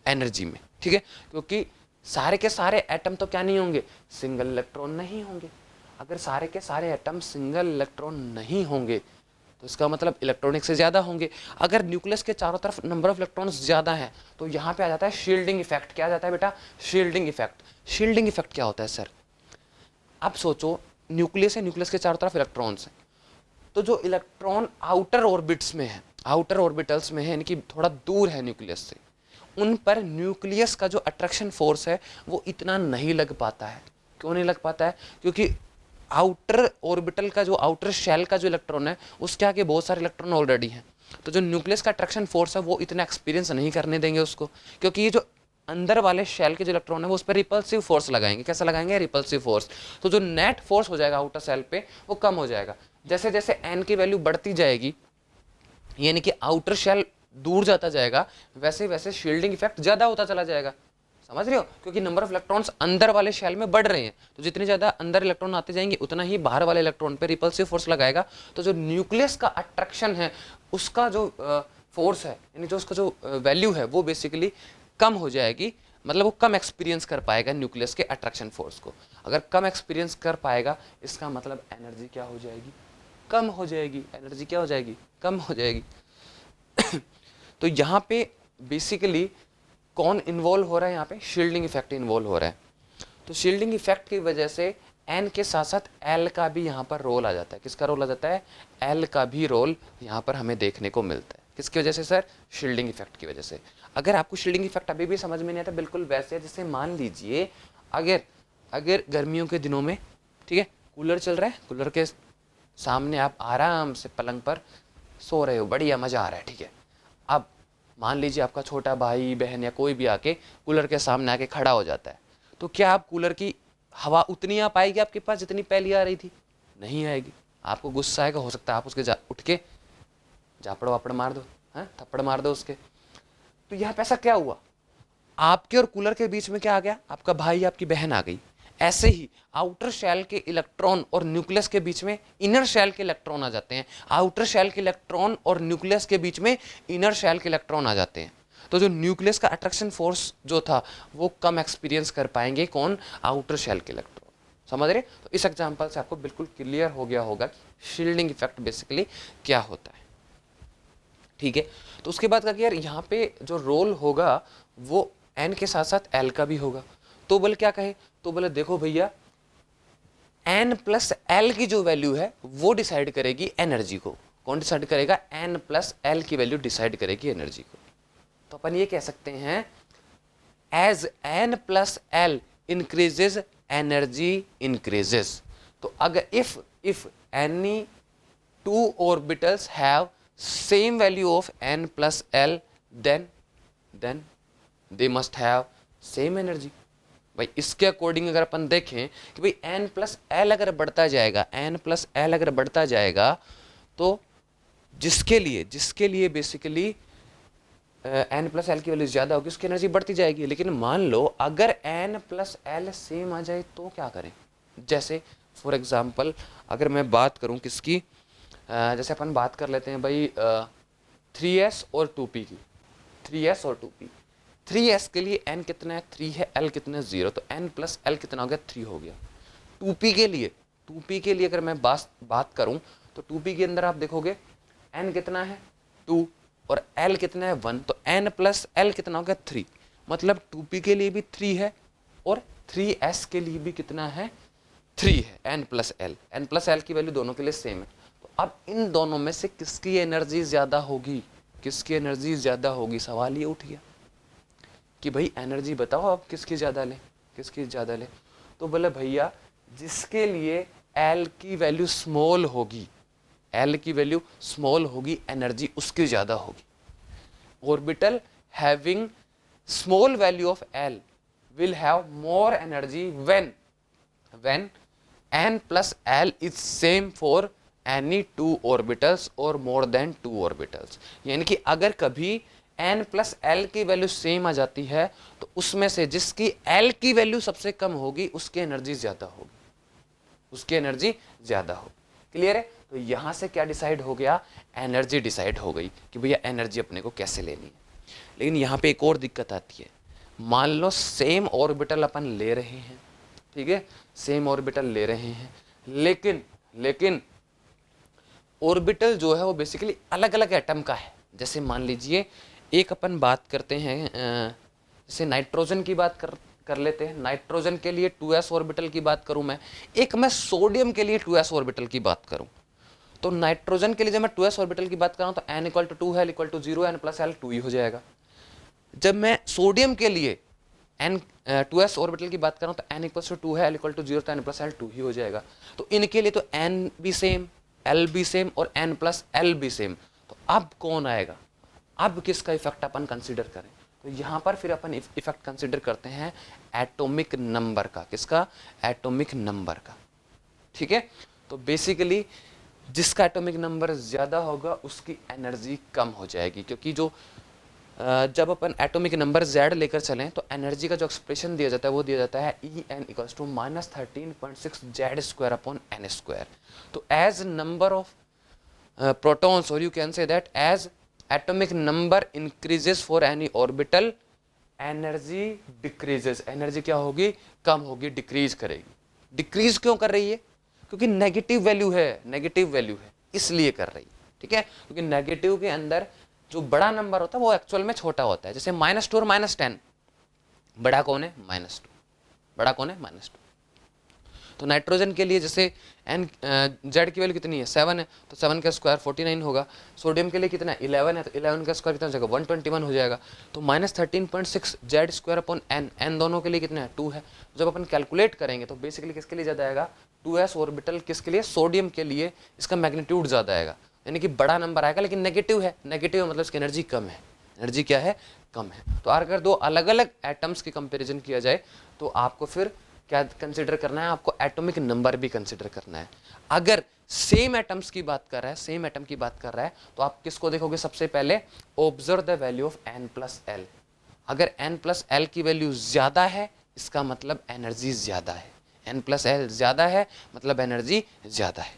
S1: एनर्जी में। ठीक है, क्योंकि सारे के सारे एटम तो क्या नहीं होंगे, सिंगल इलेक्ट्रॉन नहीं होंगे। अगर सारे के सारे एटम सिंगल इलेक्ट्रॉन नहीं होंगे तो इसका मतलब इलेक्ट्रॉनिक से ज़्यादा होंगे। अगर न्यूक्लियस के चारों तरफ नंबर ऑफ इलेक्ट्रॉन्स ज़्यादा हैं तो यहाँ पे आ जाता है शील्डिंग इफेक्ट। क्या आ जाता है बेटा, शील्डिंग इफेक्ट। शील्डिंग इफेक्ट क्या होता है सर, अब सोचो न्यूक्लियस है, न्यूक्लियस के चारों तरफ इलेक्ट्रॉन्स हैं, तो जो इलेक्ट्रॉन आउटर ऑर्बिट्स में है, आउटर ऑर्बिटल्स में है, यानी कि थोड़ा दूर है न्यूक्लियस से, उन पर न्यूक्लियस का जो अट्रैक्शन फोर्स है वो इतना नहीं लग पाता है। क्यों नहीं लग पाता है, क्योंकि आउटर ऑर्बिटल का जो आउटर शेल का जो इलेक्ट्रॉन है उसके आगे बहुत सारे इलेक्ट्रॉन ऑलरेडी हैं। तो जो न्यूक्लियस का अट्रैक्शन फोर्स है वो इतना एक्सपीरियंस नहीं करने देंगे उसको, क्योंकि ये जो अंदर वाले शेल के जो इलेक्ट्रॉन है वो उस पर रिपल्सिव फोर्स लगाएंगे। कैसा लगाएंगे, रिपल्सिव फोर्स। तो जो नेट फोर्स हो जाएगा आउटर शेल पे वो कम हो जाएगा। जैसे जैसे n की वैल्यू बढ़ती जाएगी, यानी कि आउटर शेल दूर जाता जाएगा, वैसे वैसे शील्डिंग इफेक्ट ज़्यादा होता चला जाएगा। समझ रहे हो, क्योंकि नंबर ऑफ इलेक्ट्रॉन्स अंदर वाले शेल में बढ़ रहे हैं, तो जितने ज़्यादा अंदर इलेक्ट्रॉन आते जाएंगे उतना ही बाहर वाले इलेक्ट्रॉन पे रिपल्सिव फोर्स लगाएगा। तो जो न्यूक्लियस का अट्रैक्शन है उसका जो फोर्स है, यानी जो उसका जो वैल्यू है वो बेसिकली कम हो जाएगी। मतलब वो कम एक्सपीरियंस कर पाएगा न्यूक्लियस के अट्रैक्शन फोर्स को। अगर कम एक्सपीरियंस कर पाएगा इसका मतलब एनर्जी क्या हो जाएगी, कम हो जाएगी। एनर्जी क्या हो जाएगी, कम हो जाएगी। तो यहाँ पे बेसिकली कौन इन्वॉल्व हो रहा है, यहाँ पे शील्डिंग इफेक्ट इन्वॉल्व हो रहा है। तो शील्डिंग इफेक्ट की वजह से एन के साथ साथ एल का भी यहाँ पर रोल आ जाता है। किसका रोल आ जाता है, एल का भी रोल यहाँ पर हमें देखने को मिलता है। किसकी वजह से सर, शील्डिंग इफेक्ट की वजह से। अगर आपको शील्डिंग इफेक्ट अभी भी समझ में नहीं आता, बिल्कुल वैसे है जैसे मान लीजिए अगर गर्मियों के दिनों में, ठीक है, कूलर चल रहा है, कूलर के सामने आप आराम से पलंग पर सो रहे हो, बढ़िया मज़ा आ रहा है, ठीक है। अब मान लीजिए आपका छोटा भाई बहन या कोई भी आके कूलर के सामने आके खड़ा हो जाता है, तो क्या आप कूलर की हवा उतनी आ पाएगी आपके पास जितनी पहले आ रही थी? नहीं आएगी। आपको गुस्सा आएगा, हो सकता है आप उसके उठ के जापड़ वापड़ मार दो, हैं, थप्पड़ मार दो उसके। तो यहाँ पे ऐसा क्या हुआ, आपके और कूलर के बीच में क्या आ गया, आपका भाई आपकी बहन आ गई। ऐसे ही आउटर शेल के इलेक्ट्रॉन और न्यूक्लियस के बीच में इनर शेल के इलेक्ट्रॉन आ जाते हैं। आउटर शेल के इलेक्ट्रॉन और न्यूक्लियस के बीच में इनर शेल के इलेक्ट्रॉन आ जाते हैं। तो जो न्यूक्लियस का अट्रैक्शन फोर्स जो था वो कम एक्सपीरियंस कर पाएंगे कौन, आउटर शेल के इलेक्ट्रॉन। समझ रहे? तो इस एग्जाम्पल से आपको बिल्कुल क्लियर हो गया होगा कि शील्डिंग इफेक्ट बेसिकली क्या होता है। ठीक है, तो उसके बाद क्या यार, यहाँ पे जो रोल होगा वो एन के साथ साथ एल का भी होगा। तो बोले क्या कहे, तो बोले देखो भैया एन प्लस एल की जो वैल्यू है वो डिसाइड करेगी एनर्जी को। कौन डिसाइड करेगा, एन प्लस एल की वैल्यू डिसाइड करेगी एनर्जी को। तो अपन ये कह सकते हैं as n plus l increases energy increases. तो अगर if any two orbitals have same value of n plus l then they must have same energy. भाई इसके अकॉर्डिंग अगर अपन देखें कि भाई n प्लस एल अगर बढ़ता जाएगा, n प्लस एल अगर बढ़ता जाएगा, तो जिसके लिए बेसिकली n प्लस एल की वैल्यू ज़्यादा होगी उसकी एनर्जी बढ़ती जाएगी। लेकिन मान लो अगर n प्लस एल सेम आ जाए तो क्या करें? जैसे फॉर एग्जांपल अगर मैं बात करूं किसकी, जैसे अपन बात कर लेते हैं भाई 3s और 2p की, 3s और 2p। 3s के लिए n कितना है? 3 है, l कितना है? 0, तो n प्लस l कितना हो गया? 3 हो गया। 2p के लिए अगर मैं बात करूं तो 2p के अंदर आप देखोगे n कितना है? 2 और l कितना है? 1, तो n प्लस l कितना हो गया? 3। मतलब 2p के लिए भी 3 है और 3s के लिए भी कितना है? 3 है, n प्लस l की वैल्यू दोनों के लिए सेम है। तो अब इन दोनों में से किसकी एनर्जी ज़्यादा होगी? किसकी एनर्जी ज़्यादा होगी? सवाल ये उठ गया कि भाई एनर्जी बताओ आप किसकी ज़्यादा लें, किसकी ज़्यादा लें? तो बोले भैया जिसके लिए L की वैल्यू स्मॉल होगी, L की वैल्यू स्मॉल होगी, एनर्जी उसकी ज़्यादा होगी। Orbital having small value of L will have more energy when n plus L is same for any two orbitals or more than two orbitals। यानी कि अगर कभी n प्लस एल की value same आ जाती है तो उसमें से जिसकी L की वैल्यू सबसे कम होगी उसकी एनर्जी ज़्यादा होगी, उसकी एनर्जी ज़्यादा होगी। क्लियर है? तो यहाँ से क्या डिसाइड हो गया? एनर्जी डिसाइड हो गई कि भैया एनर्जी अपने को कैसे लेनी है। लेकिन यहाँ पे एक और दिक्कत आती है। मान लो सेम ऑर्बिटल अपन ले रहे हैं, ठीक है, सेम ऑर्बिटल ले रहे हैं, लेकिन ऑर्बिटल जो है वो बेसिकली अलग अलग एटम का है। जैसे मान लीजिए एक अपन बात करते हैं, जैसे नाइट्रोजन की बात कर लेते हैं। नाइट्रोजन के लिए 2s ऑर्बिटल की बात करूं मैं, एक मैं सोडियम के लिए 2s ऑर्बिटल की बात करूं। तो नाइट्रोजन के लिए जब मैं 2s ऑर्बिटल की बात कर रहा हूं तो n इक्वल टू 2 है, equal to 0, n plus l 2 ही हो जाएगा। जब मैं सोडियम के लिए n 2s ऑर्बिटल की बात कर रहा हूं तो n इक्वल टू 2 है, l इक्वल टू 0, तो n प्लस एल 2 ही हो जाएगा। तो इनके लिए तो n भी सेम, l भी सेम और n प्लस एल भी सेम। तो अब कौन आएगा? अब किसका इफेक्ट अपन कंसीडर करें? तो यहाँ पर फिर अपन इफेक्ट कंसीडर करते हैं एटॉमिक नंबर का। किसका? एटॉमिक नंबर का। ठीक है, तो बेसिकली जिसका एटॉमिक नंबर ज़्यादा होगा उसकी एनर्जी कम हो जाएगी, क्योंकि जो जब अपन एटॉमिक नंबर Z लेकर चलें तो एनर्जी का जो एक्सप्रेशन दिया जाता है वो दिया जाता है En equals to -13.6 Z² upon n²। तो एज नंबर ऑफ प्रोटॉन्स, और you can say that as atomic number increases for any orbital, energy decreases. Energy क्या होगी? कम होगी, डिक्रीज करेगी। डिक्रीज क्यों कर रही है? क्योंकि नेगेटिव वैल्यू है, नेगेटिव वैल्यू है इसलिए कर रही है। ठीक है, क्योंकि नेगेटिव के अंदर जो बड़ा नंबर होता है वो एक्चुअल में छोटा होता है। जैसे -2 और -10, बड़ा कौन है? -2। बड़ा कौन है? -2। तो नाइट्रोजन के लिए जैसे Z की वैल्यू कितनी है? 7 है, तो 7 का स्क्वायर 49 होगा। सोडियम के लिए कितना है? 11 है, तो 11 का स्क्वायर कितना हो जाएगा? 121 हो जाएगा। तो -13.6 Z² अपॉन n दोनों के लिए कितना है? 2 है। जब अपन कैलकुलेट करेंगे तो बेसिकली किसके लिए ज़्यादा आएगा? 2s ऑर्बिटल किसके लिए? सोडियम के लिए इसका मैग्नीट्यूड ज़्यादा आएगा, यानी कि बड़ा नंबर आएगा, लेकिन नेगेटिव है। नेगेटिव मतलब इसकी एनर्जी कम है। एनर्जी क्या है? कम है। तो अगर दो अलग अलग एटम्स की कंपेरिजन किया जाए तो आपको फिर क्या कंसिडर करना है? आपको एटॉमिक नंबर भी कंसिडर करना है। अगर सेम एटम्स की बात कर रहा है, सेम एटम की बात कर रहा है, तो आप किसको देखोगे? सबसे पहले observe the value of n plus L. अगर n प्लस एल की वैल्यू ज़्यादा है इसका मतलब एनर्जी ज़्यादा है। n प्लस एल ज़्यादा है मतलब एनर्जी ज़्यादा है।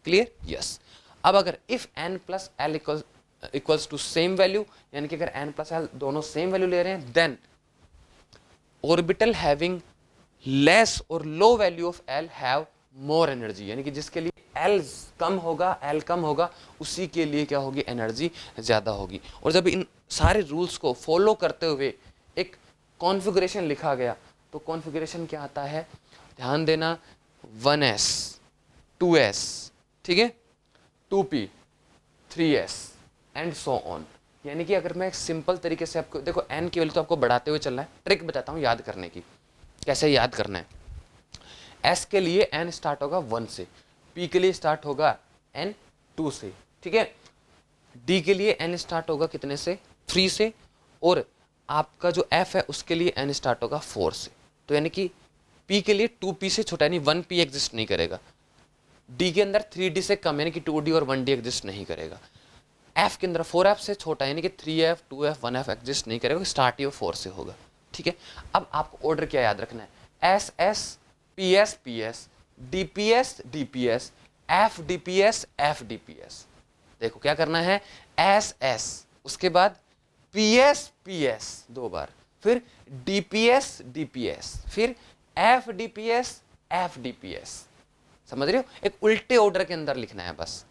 S1: क्लियर? यस। अब अगर if n plus l equals to same value, यानी कि अगर n प्लस एल दोनों सेम वैल्यू ले रहे हैं, देन ऑर्बिटल हैविंग लेस और low value of L have more energy, यानी कि जिसके लिए L कम होगा उसी के लिए क्या होगी? एनर्जी ज़्यादा होगी। और जब इन सारे रूल्स को फॉलो करते हुए एक कॉन्फ़िगरेशन लिखा गया तो कॉन्फ़िगरेशन क्या आता है? ध्यान देना, 1s 2s, ठीक है, 2p 3s and so on. यानी कि अगर मैं एक सिंपल तरीके से आपको देखो, n की वैल्यू तो आपको बढ़ाते हुए चलना है। ट्रिक बताता हूँ याद करने की, कैसे याद करना है। S के लिए n स्टार्ट होगा 1 से, P के लिए स्टार्ट होगा n 2 से, ठीक है। D के लिए n स्टार्ट होगा कितने से? 3 से, और आपका जो F है उसके लिए N स्टार्ट होगा 4 से, तो यानी कि P के लिए 2P से छोटा यानी 1P एग्जिस्ट नहीं करेगा। D के अंदर 3D से कम यानी कि 2D और 1D एग्जिस्ट नहीं करेगा। F के अंदर 4F से छोटा यानी कि 3F 2F 1F एग्जिस्ट नहीं करेगा, स्टार्ट ही 4 से होगा। ठीक है, अब आपको ऑर्डर क्या याद रखना है, SS PS PS DPS DPS FDPS FDPS। देखो क्या करना है, SS उसके बाद PS PS 2 बार, फिर DPS DPS, फिर FDPS FDPS। समझ रहे हो, एक उल्टे ऑर्डर के अंदर लिखना है बस,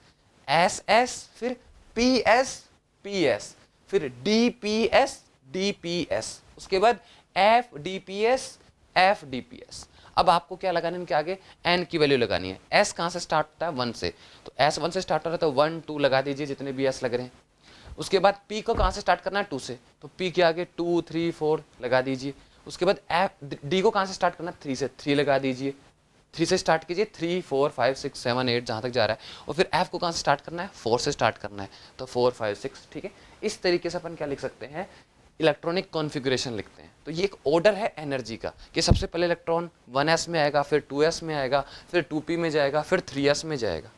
S1: SS फिर PS PS फिर DPS DPS, उसके बाद FDPS FDPS। अब आपको क्या लगाना है इनके आगे, N की वैल्यू लगानी है। S कहाँ से स्टार्ट होता है, 1 से, तो S 1 से स्टार्ट हो रहा है तो 1 2 लगा दीजिए जितने भी S लग रहे हैं। उसके बाद P को कहाँ से स्टार्ट करना है, 2 से, तो P के आगे 2 3 4 लगा दीजिए। उसके बाद D को कहाँ से स्टार्ट करना है, 3 से, 3 लगा दीजिए, 3 से स्टार्ट कीजिए, 3 4 5 6 7 8 जहाँ तक जा रहा है। और फिर F को कहाँ से स्टार्ट करना है, 4 से स्टार्ट करना है, तो 4 5 6। ठीक है, इस तरीके से अपन क्या लिख सकते हैं, इलेक्ट्रॉनिक कॉन्फ़िगरेशन लिखते हैं। तो ये एक ऑर्डर है एनर्जी का कि सबसे पहले इलेक्ट्रॉन 1s में आएगा, फिर 2s में आएगा, फिर 2p में जाएगा, फिर 3s में जाएगा।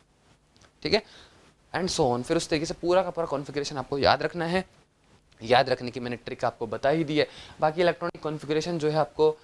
S1: ठीक है, एंड सो ऑन। फिर उस तरीके से पूरा का पूरा कॉन्फ़िगरेशन आपको याद रखना है। याद रखने की मैंने ट्रिक आपको बता ही दी है। बाकी इलेक्ट्रॉनिक कॉन्फ़िगरेशन जो है आपको,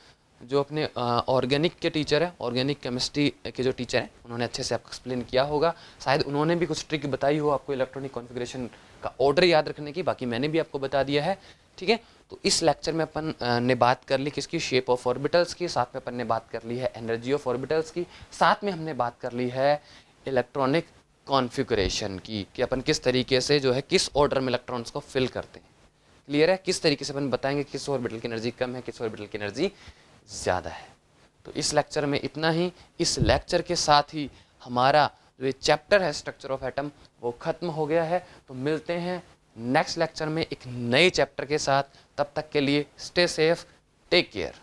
S1: जो अपने ऑर्गेनिक के टीचर है, ऑर्गेनिक केमिस्ट्री के जो टीचर हैं, उन्होंने अच्छे से आपको एक्सप्लेन किया होगा। शायद उन्होंने भी कुछ ट्रिक बताई हो आपको इलेक्ट्रॉनिक कॉन्फ़िगरेशन का ऑर्डर याद रखने की, बाकी मैंने भी आपको बता दिया है। ठीक है, तो इस लेक्चर में अपन ने बात कर ली किसकी, शेप ऑफ ऑर्बिटल्स की, साथ में अपन ने बात कर ली है एनर्जी ऑफ ऑर्बिटल्स की, साथ में हमने बात कर ली है इलेक्ट्रॉनिक कॉन्फ़िगरेशन की कि अपन किस तरीके से जो है किस ऑर्डर में इलेक्ट्रॉन्स को फिल करते हैं। क्लियर है, किस तरीके से अपन बताएंगे किस ऑर्बिटल की एनर्जी कम है, किस ऑर्बिटल की एनर्जी ज़्यादा है। तो इस लेक्चर में इतना ही। इस लेक्चर के साथ ही हमारा जो ये चैप्टर है स्ट्रक्चर ऑफ एटम वो ख़त्म हो गया है। तो मिलते हैं नेक्स्ट लेक्चर में एक नए चैप्टर के साथ। तब तक के लिए स्टे सेफ, टेक केयर।